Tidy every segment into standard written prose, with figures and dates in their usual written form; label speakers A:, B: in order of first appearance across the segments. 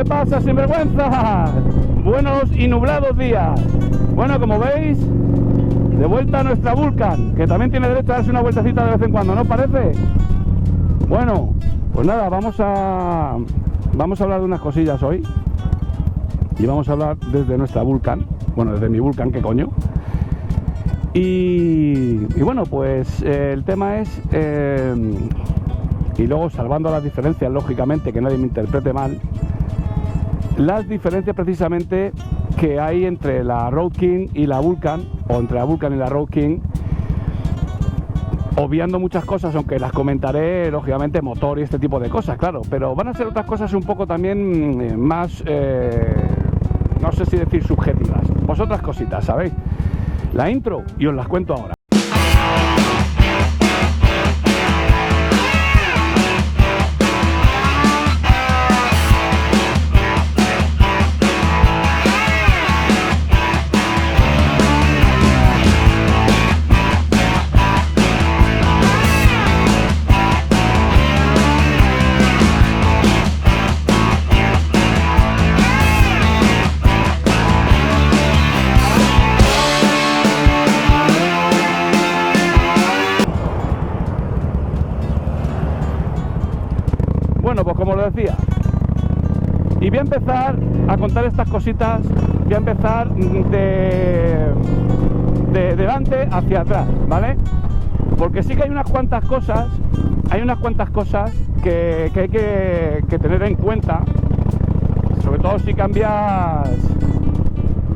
A: pasa, sinvergüenza? Buenos y nublados días. Bueno, como veis, de vuelta a nuestra Vulcan, que también tiene derecho a darse una vueltecita de vez en cuando, ¿no parece? Bueno, pues nada, vamos a hablar de unas cosillas hoy. Y vamos a hablar desde nuestra Vulcan. Bueno, desde mi Vulcan, ¿qué coño? Y bueno, pues el tema es... y luego, salvando las diferencias, lógicamente, que nadie me interprete mal, las diferencias precisamente que hay entre la Road King y la Vulcan, o entre la Vulcan y la Road King, obviando muchas cosas, aunque las comentaré, lógicamente, motor y este tipo de cosas, claro, pero van a ser otras cosas un poco también más, no sé si decir subjetivas, pues otras cositas, ¿sabéis? La intro, y os las cuento ahora. Bueno, pues como lo decía, y voy a empezar a contar estas cositas, voy a empezar de delante hacia atrás, ¿vale? Porque sí que hay unas cuantas cosas que hay que tener en cuenta, sobre todo si cambias,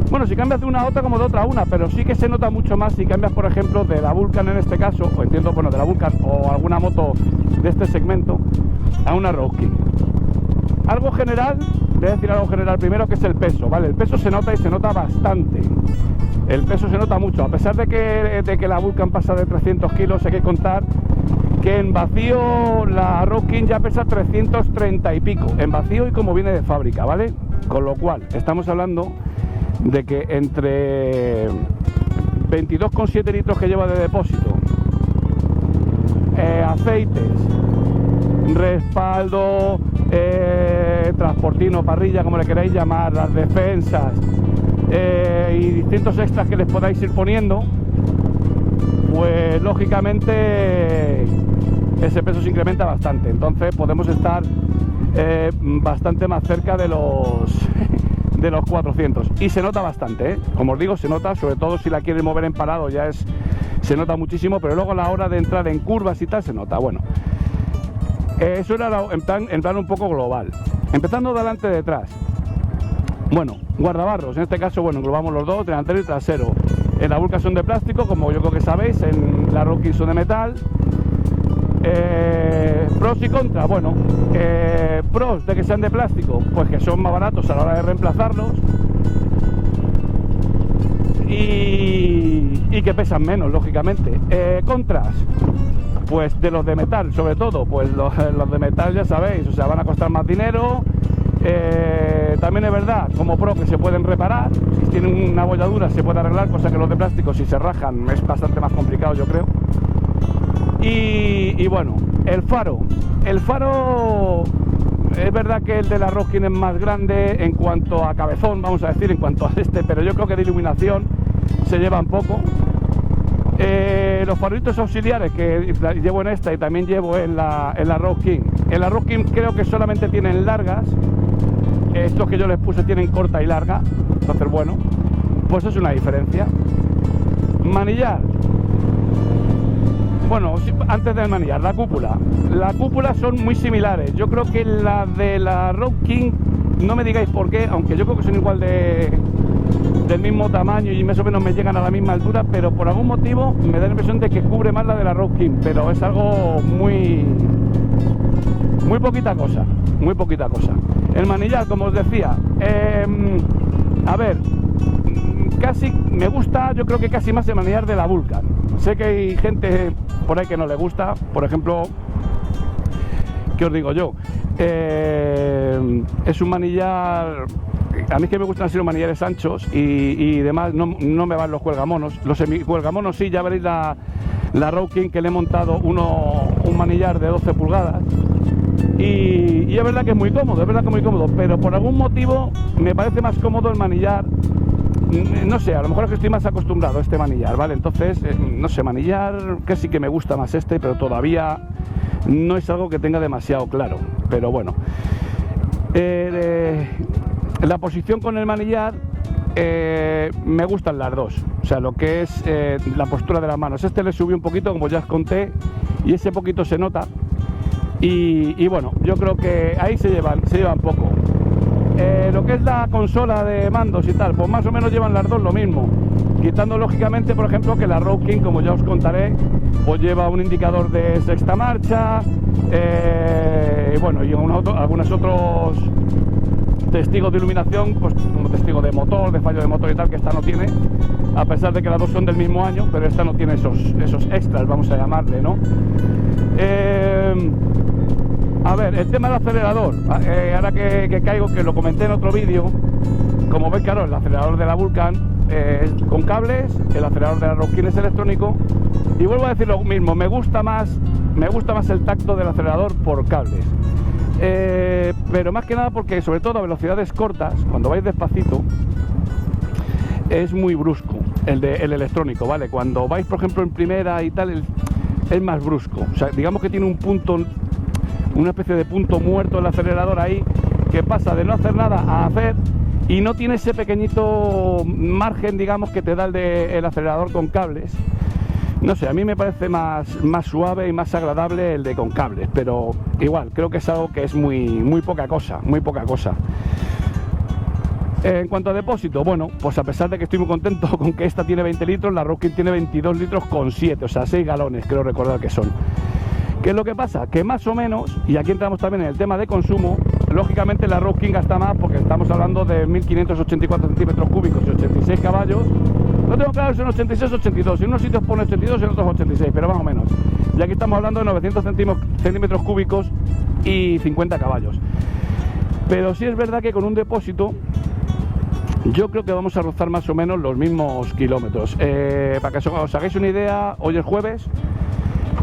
A: bueno, si cambias de una a otra como de otra a una, pero sí que se nota mucho más si cambias, por ejemplo, de la Vulcan en este caso, o entiendo, bueno, de la Vulcan o alguna moto de este segmento, a una Road King. Algo general, voy a decir algo general primero, que es el peso, ¿vale? El peso se nota y se nota bastante. El peso se nota mucho, a pesar de que la Vulcan pasa de 300 kilos, hay que contar que en vacío la Road King ya pesa 330 y pico, en vacío y como viene de fábrica, ¿vale? Con lo cual, estamos hablando de que entre 22,7 litros que lleva de depósito, aceites, respaldo, transportino, parrilla, como le queráis llamar, las defensas y distintos extras que les podáis ir poniendo, pues lógicamente ese peso se incrementa bastante. Entonces podemos estar bastante más cerca de los 400, y se nota bastante, ¿eh? Como os digo, se nota, sobre todo si la quieres mover en parado, se nota muchísimo, pero luego a la hora de entrar en curvas y tal se nota. Bueno, eso era en plan un poco global. Empezando de adelante detrás. Bueno, guardabarros, en este caso, bueno, englobamos los dos, delantero y trasero. En la Vulcan son de plástico, como yo creo que sabéis, en la Road King son de metal. Pros y contras, bueno, pros de que sean de plástico, pues que son más baratos a la hora de reemplazarlos y que pesan menos, lógicamente. Contras, pues de los de metal, sobre todo, pues los de metal ya sabéis, o sea, van a costar más dinero. También es verdad, como pro, que se pueden reparar, si tienen una bolladura se puede arreglar, cosa que los de plástico, si se rajan, es bastante más complicado, yo creo. Y bueno, el faro es verdad que el de la Road King es más grande en cuanto a cabezón, vamos a decir, en cuanto a pero yo creo que de iluminación se llevan poco. Los faritos auxiliares que llevo en esta y también llevo en la Road King. En la Road King creo que solamente tienen largas, estos que yo les puse tienen corta y larga, entonces bueno, pues es una diferencia. Manillar. Bueno, antes del manillar, la cúpula son muy similares. Yo creo que la de la Road King, no me digáis por qué, aunque yo creo que son igual del mismo tamaño y más o menos me llegan a la misma altura, pero por algún motivo me da la impresión de que cubre más la de la Road King, pero es algo muy poquita cosa, muy poquita cosa. El manillar, como os decía, a ver, casi me gusta, yo creo que casi más el manillar de la Vulcan. Sé que hay gente por ahí que no le gusta, por ejemplo, ¿qué os digo yo? Es un manillar, a mí es que me gustan así los manillares anchos y demás, no me van los cuelgamonos. Los semi-cuelgamonos sí, ya veréis la Road King, que le he montado un manillar de 12 pulgadas y es verdad que es muy cómodo, pero por algún motivo me parece más cómodo el manillar. No sé, a lo mejor es que estoy más acostumbrado a este manillar, ¿vale? Entonces, no sé, manillar que sí que me gusta más este, pero todavía no es algo que tenga demasiado claro. Pero bueno, la posición con el manillar me gustan las dos. O sea, lo que es la postura de las manos. Este le subí un poquito, como ya os conté, y ese poquito se nota. Y bueno, yo creo que ahí se llevan poco. Lo que es la consola de mandos y tal, pues más o menos llevan las dos lo mismo, quitando lógicamente, por ejemplo, que la Road King, como ya os contaré, pues lleva un indicador de sexta marcha, bueno, y algunos otros testigos de iluminación, pues como testigo de motor, de fallo de motor y tal, que esta no tiene, a pesar de que las dos son del mismo año, pero esta no tiene esos extras, vamos a llamarle, ¿no? A ver, el tema del acelerador, ahora que caigo, que lo comenté en otro vídeo, como veis, claro, el acelerador de la Vulcan es con cables, el acelerador de la Road King es electrónico, y vuelvo a decir lo mismo, me gusta más el tacto del acelerador por cables, pero más que nada porque, sobre todo a velocidades cortas, cuando vais despacito, es muy brusco el electrónico, ¿vale? Cuando vais, por ejemplo, en primera y tal, es más brusco, o sea, digamos que tiene un punto, una especie de punto muerto el acelerador ahí, que pasa de no hacer nada a hacer, y no tiene ese pequeñito margen, digamos, que te da el acelerador con cables. No sé, a mí me parece más suave y más agradable el de con cables, pero igual, creo que es algo que es muy poca cosa, En cuanto a depósito, bueno, pues a pesar de que estoy muy contento con que esta tiene 20 litros, la Road King tiene 22 litros con 7, o sea, 6 galones, creo recordar que son. ¿Qué es lo que pasa? Que más o menos, y aquí entramos también en el tema de consumo, lógicamente la Road King gasta más porque estamos hablando de 1584 centímetros cúbicos y 86 caballos. No tengo claro si son 86 o 82, en unos sitios pone 82 y en otros 86, pero más o menos. Y aquí estamos hablando de 900 centímetros cúbicos y 50 caballos. Pero sí es verdad que con un depósito yo creo que vamos a rozar más o menos los mismos kilómetros. Para que os hagáis una idea, hoy es jueves.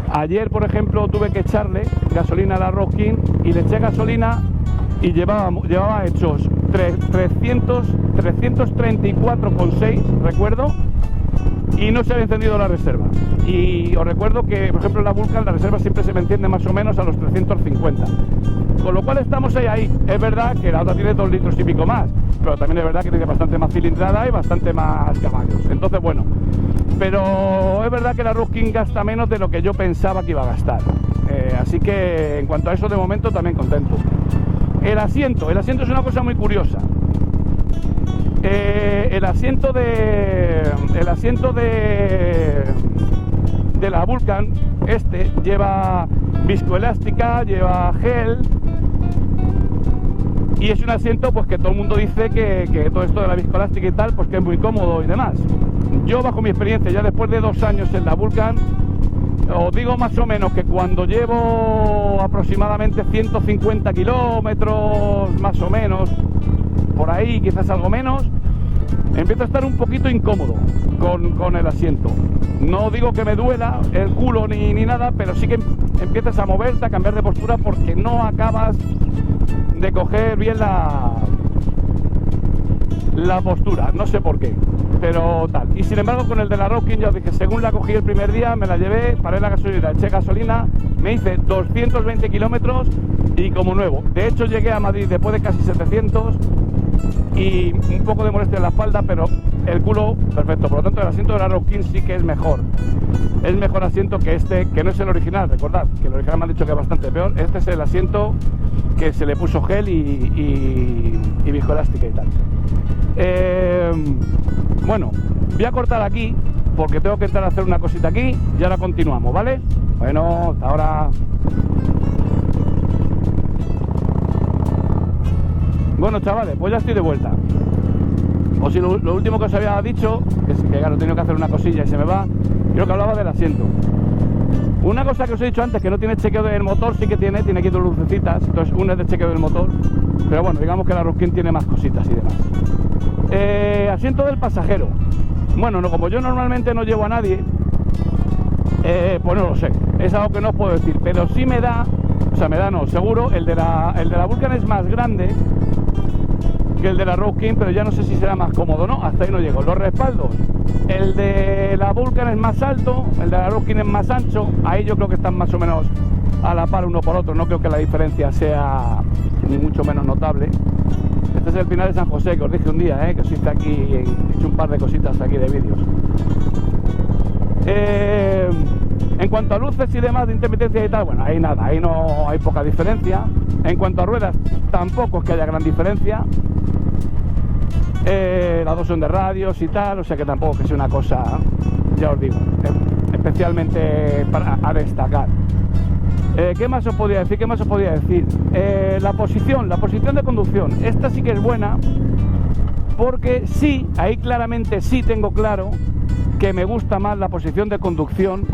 A: Ayer, por ejemplo, tuve que echarle gasolina a la Road King y le eché gasolina y llevaba hechos 334,6, recuerdo, y no se había encendido la reserva. Y os recuerdo que, por ejemplo, en la Vulcan la reserva siempre se me enciende más o menos a los 350. Con lo cual estamos ahí. Es verdad que la otra tiene 2 litros y pico más, pero también es verdad que tiene bastante más cilindrada y bastante más caballos. Entonces, bueno, pero es verdad que la Road King gasta menos de lo que yo pensaba que iba a gastar. Así que en cuanto a eso, de momento también contento. El asiento es una cosa muy curiosa. El asiento de la Vulcan, lleva viscoelástica, lleva gel, y es un asiento pues que todo el mundo dice que todo esto de la viscoelástica y tal, pues que es muy cómodo y demás. Yo, bajo mi experiencia, ya después de 2 años en la Vulcan, os digo más o menos que cuando llevo aproximadamente 150 kilómetros, más o menos, por ahí, quizás algo menos, empiezo a estar un poquito incómodo con el asiento. No digo que me duela el culo ni nada, pero sí que empiezas a moverte, a cambiar de postura, porque no acabas de coger bien la postura, no sé por qué, pero tal. Y sin embargo, con el de la Road King, ya os dije, según la cogí el primer día, me la llevé, paré la gasolina, eché gasolina, me hice 220 kilómetros y como nuevo. De hecho, llegué a Madrid después de casi 700 y un poco de molestia en la espalda, pero el culo perfecto. Por lo tanto, el asiento de la Road King sí que es mejor. Es mejor asiento que que no es el original. Recordad que el original me han dicho que es bastante peor. Este es el asiento que se le puso gel y viscoelástica y tal. Bueno, voy a cortar aquí porque tengo que entrar a hacer una cosita aquí y ahora continuamos, ¿vale? Bueno, hasta ahora. Bueno, chavales, pues ya estoy de vuelta. O si lo último que os había dicho, que claro, he tenido que hacer una cosilla y se me va, creo que hablaba del asiento. Una cosa que os he dicho antes, que no tiene chequeo del motor, sí que tiene aquí 2 lucecitas, entonces una es de chequeo del motor, pero bueno, digamos que la Road King tiene más cositas y demás. Asiento del pasajero. Bueno, no, como yo normalmente no llevo a nadie, pues no lo sé, es algo que no os puedo decir, pero sí me da, o sea, me da no, seguro, el de la Vulcan es más grande que el de la Road King, pero ya no sé si será más cómodo, ¿no? Hasta ahí no llego. Los respaldos, el de la Vulcan es más alto, el de la Road King es más ancho, ahí yo creo que están más o menos a la par uno por otro, no creo que la diferencia sea ni mucho menos notable. Este es el final de San José, que os dije un día, que os hice aquí, he hecho un par de cositas aquí de vídeos. En cuanto a luces y demás de intermitencia y tal, bueno, ahí nada, ahí no hay poca diferencia. En cuanto a ruedas, tampoco es que haya gran diferencia. Las dos son de radios y tal, o sea que tampoco es que sea una cosa, ya os digo, especialmente a destacar. ¿Qué más os podría decir? La posición de conducción, esta sí que es buena, porque sí, ahí claramente sí tengo claro que me gusta más la posición de conducción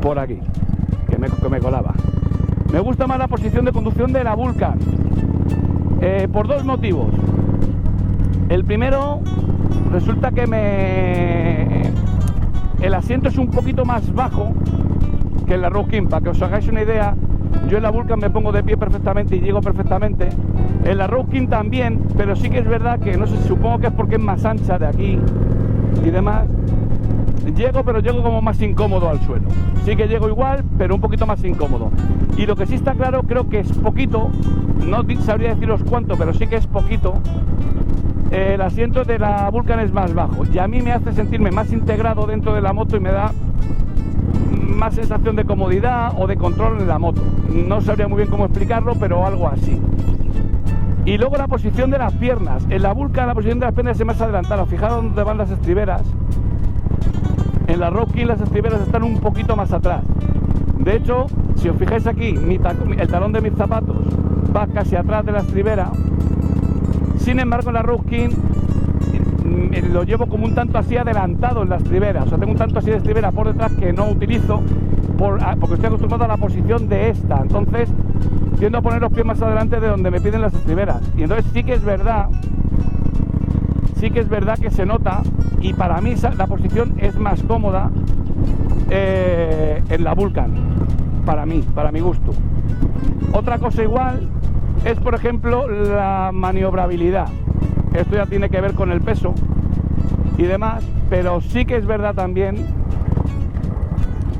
A: por aquí, que me colaba. Me gusta más la posición de conducción de la Vulcan, por dos motivos. El primero, resulta que el asiento es un poquito más bajo que en la Road King. Para que os hagáis una idea, yo en la Vulcan me pongo de pie perfectamente y llego perfectamente. En la Road King también, pero sí que es verdad que, no sé, supongo que es porque es más ancha de aquí y demás, pero llego como más incómodo al suelo. Sí que llego igual, pero un poquito más incómodo. Y lo que sí está claro, creo que es poquito, no sabría deciros cuánto, pero sí que es poquito. El asiento de la Vulcan es más bajo y a mí me hace sentirme más integrado dentro de la moto y me da más sensación de comodidad o de control en la moto. No sabría muy bien cómo explicarlo, pero algo así. Y luego la posición de las piernas. En la Vulcan la posición de las piernas es más adelantada. Fijaros dónde van las estriberas. En la Road King las estriberas están un poquito más atrás. De hecho, si os fijáis aquí, el talón de mis zapatos va casi atrás de la estribera. Sin embargo, en la Road King lo llevo como un tanto así adelantado en la estribera. O sea, tengo un tanto así de estribera por detrás que no utilizo porque estoy acostumbrado a la posición de esta. Entonces, tiendo a poner los pies más adelante de donde me piden las estriberas. Y entonces sí que es verdad que se nota, y para mí la posición es más cómoda en la Vulcan, para mi gusto. Otra cosa igual es, por ejemplo, la maniobrabilidad. Esto ya tiene que ver con el peso y demás, pero sí que es verdad también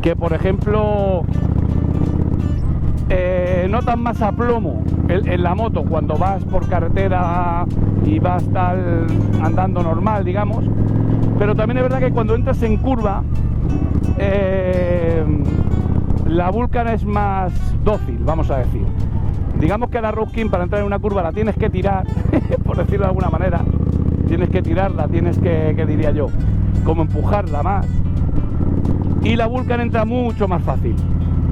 A: que, por ejemplo, notas más aplomo en la moto cuando vas por carretera y vas andando normal, digamos. Pero también es verdad que cuando entras en curva, la Vulcan es más dócil, vamos a decir. Digamos que la Road King, para entrar en una curva, la tienes que tirar, por decirlo de alguna manera. Tienes que tirarla, tienes que diría yo, como empujarla más. Y la Vulcan entra mucho más fácil.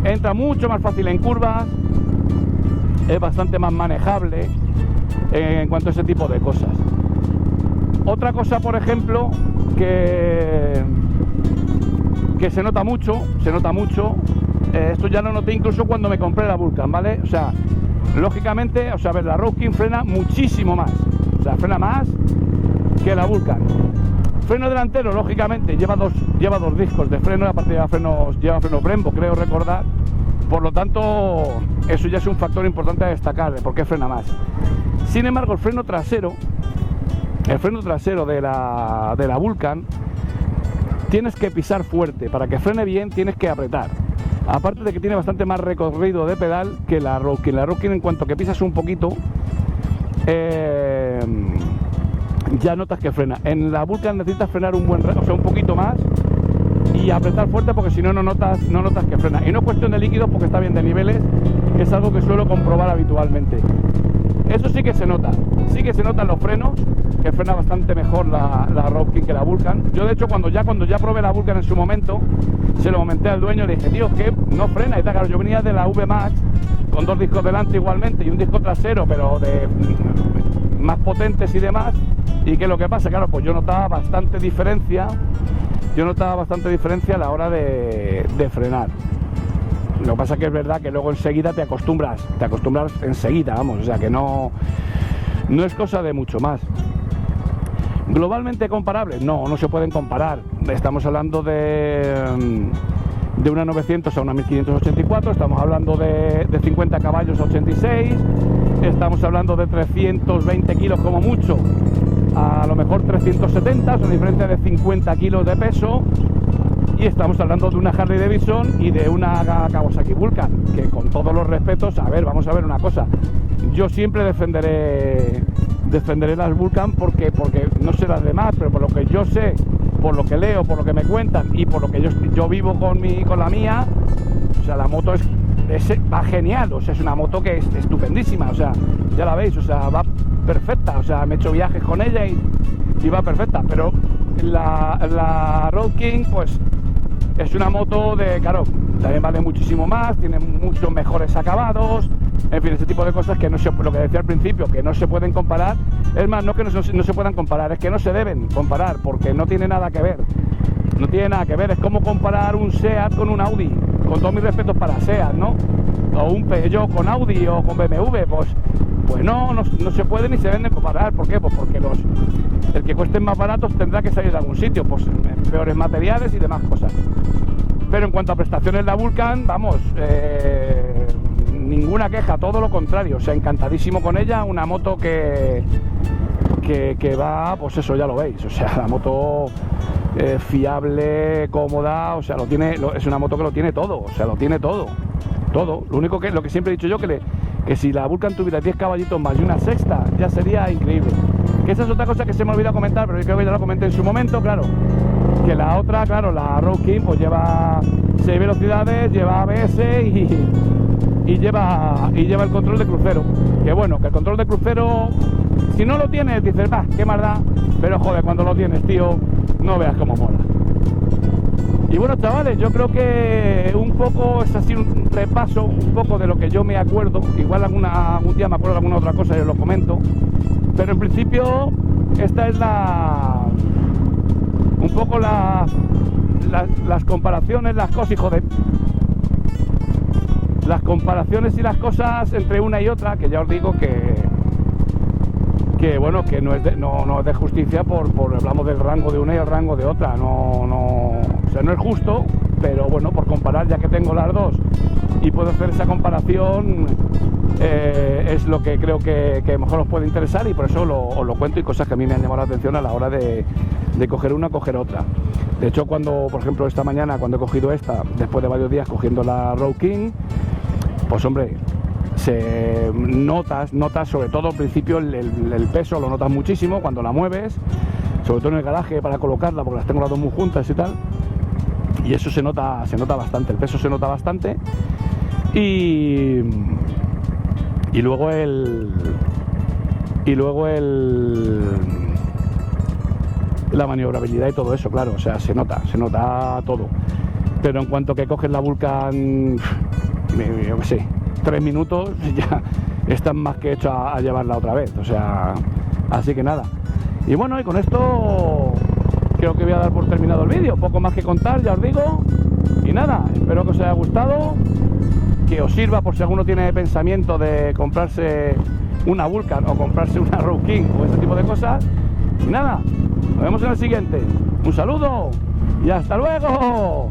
A: Entra mucho más fácil en curvas, es bastante más manejable en cuanto a ese tipo de cosas. Otra cosa, por ejemplo, que se nota mucho, esto ya lo noté incluso cuando me compré la Vulcan, ¿vale? O sea, lógicamente, a ver, la Road King frena muchísimo más, o sea, frena más que la Vulcan. Freno delantero, lógicamente, lleva dos discos de freno, aparte lleva frenos Brembo, creo recordar. Por lo tanto, eso ya es un factor importante a destacar de por qué frena más. Sin embargo, el freno trasero de la Vulcan, tienes que pisar fuerte. Para que frene bien, tienes que apretar. Aparte de que tiene bastante más recorrido de pedal que la Road King. La Road King, en cuanto que pisas un poquito, ya notas que frena. En la Vulcan necesitas frenar un poquito más y apretar fuerte, porque si no, no notas que frena. Y no es cuestión de líquidos, porque está bien de niveles, que es algo que suelo comprobar habitualmente. Eso sí que se nota en los frenos, que frena bastante mejor la Road King que la Vulcan. Yo, de hecho, cuando ya probé la Vulcan en su momento, se lo comenté al dueño, le dije, tío, que no frena y tal. Claro, yo venía de la V-Max con dos discos delante igualmente y un disco trasero, pero de más potentes y demás. ¿Y qué es lo que pasa? Claro, pues yo notaba bastante diferencia a la hora de frenar. Lo que pasa es que es verdad que luego enseguida te acostumbras enseguida, vamos, o sea que no es cosa de mucho más. Globalmente comparables, no se pueden comparar. Estamos hablando de de una 900 a una 1584, estamos hablando de 50 caballos a 86, estamos hablando de 320 kilos como mucho, a lo mejor 370, es una diferencia de 50 kilos de peso, y estamos hablando de una Harley Davidson y de una Kawasaki Vulcan, que con todos los respetos, a ver, vamos a ver una cosa, yo siempre defenderé las Vulcan porque no sé las demás, pero por lo que yo sé, por lo que leo, por lo que me cuentan y por lo que yo vivo con la mía, o sea, la moto va genial, o sea, es una moto que es estupendísima, o sea, ya la veis, o sea, va perfecta, o sea, me he hecho viajes con ella y va perfecta, pero la Road King, pues, es una moto claro, también vale muchísimo más, tiene muchos mejores acabados, en fin, ese tipo de cosas que no se, lo que decía al principio, que no se pueden comparar, es más, no que no se puedan comparar, es que no se deben comparar, porque no tiene nada que ver, no tiene nada que ver, es como comparar un SEAT con un Audi, con todos mis respetos para SEAT, ¿no? O un Peugeot con Audi o con BMW, pues no se puede ni se deben de comparar. ¿Por qué? Pues porque el que cuesten más baratos tendrá que salir de algún sitio, pues peores materiales y demás cosas. Pero en cuanto a prestaciones, la Vulcan, vamos, ninguna queja, todo lo contrario, o sea, encantadísimo con ella, una moto que va, pues eso, ya lo veis, o sea, la moto fiable, cómoda, o sea, es una moto que lo tiene todo, o sea, lo tiene todo. Lo único lo que siempre he dicho yo, que si la Vulcan tuviera 10 caballitos más y una sexta, ya sería increíble. Que esa es otra cosa que se me olvidó comentar, pero yo creo que ya lo comenté en su momento, claro. Que la otra, claro, la Road King, pues lleva 6 velocidades, lleva ABS y lleva el control de crucero. Que bueno, que el control de crucero, si no lo tienes, dices, va, qué más da, pero joder, cuando lo tienes, tío, no veas cómo mola. Y bueno, chavales, yo creo que un poco es así un repaso, un poco de lo que yo me acuerdo. Igual algún día me acuerdo de alguna otra cosa y os lo comento. Pero en principio, esta es un poco las comparaciones, las cosas, hijo de... Las comparaciones y las cosas entre una y otra, que ya os digo que bueno, que no es de justicia hablamos del rango de una y el rango de otra, o sea, no es justo, pero bueno, por comparar, ya que tengo las dos y puedo hacer esa comparación, es lo que creo que mejor os puede interesar, y por eso os lo cuento, y cosas que a mí me han llamado la atención a la hora de coger una, coger otra. De hecho, por ejemplo, esta mañana, cuando he cogido esta, después de varios días cogiendo la Road King, pues hombre, notas sobre todo al principio el peso, lo notas muchísimo cuando la mueves, sobre todo en el garaje para colocarla, porque las tengo las dos muy juntas y tal, y eso se nota bastante, el peso se nota bastante, y luego la maniobrabilidad y todo eso, claro, o sea, se nota todo, pero en cuanto que coges la Vulcan, yo qué sé, 3 minutos ya están más que hechos a llevarla otra vez, o sea, así que nada. Y bueno, y con esto creo que voy a dar por terminado el vídeo, poco más que contar, ya os digo, y nada, espero que os haya gustado, que os sirva por si alguno tiene pensamiento de comprarse una Vulcan o comprarse una Road King o ese tipo de cosas. Y nada, nos vemos en el siguiente. Un saludo y hasta luego.